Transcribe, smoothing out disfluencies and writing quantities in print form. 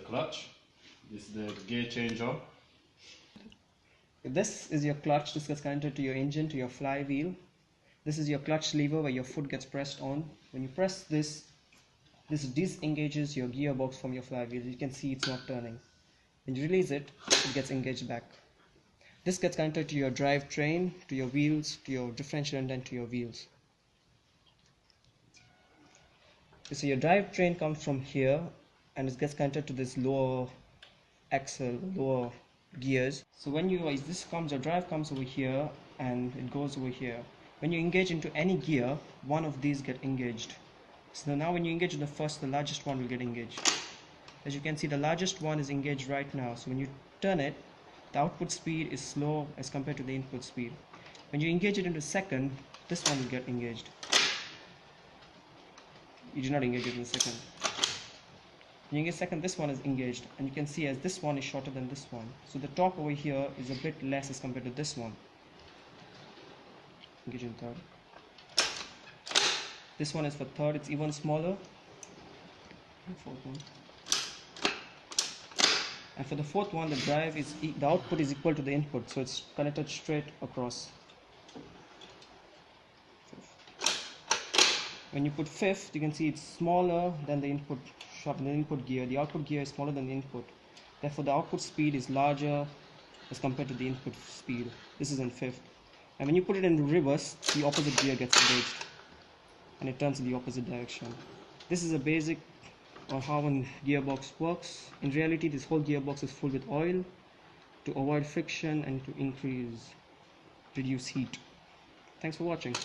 clutch. This is the gear changer. This is your clutch. This gets connected to your engine, to your flywheel. This is your clutch lever where your foot gets pressed on. When you press this, this disengages your gearbox from your flywheel. You can see it's not turning. When you release it, it gets engaged back. This gets connected to your drivetrain, to your wheels, to your differential, and then to your wheels. So your drivetrain comes from here and it gets connected to this lower axle, lower gears. So when your drive comes over here and it goes over here. When you engage into any gear, one of these get engaged. So now when you engage in the first, the largest one will get engaged. As you can see, the largest one is engaged right now. So when you turn it, the output speed is slow as compared to the input speed. When you engage it into second, this one will get engaged. You do not engage it in second. When you engage second, this one is engaged, and you can see as this one is shorter than this one. So the torque over here is a bit less as compared to this one. Engage in third. This one is for third, it's even smaller. And fourth one. And for the fourth one, the output is equal to the input, so it's connected straight across. When you put fifth, you can see it's smaller than the input gear. The output gear is smaller than the input. Therefore, the output speed is larger as compared to the input speed. This is in fifth. And when you put it in reverse, the opposite gear gets engaged and it turns in the opposite direction. This is a basic on how a gearbox works. In reality, this whole gearbox is full with oil to avoid friction and to reduce heat. Thanks for watching.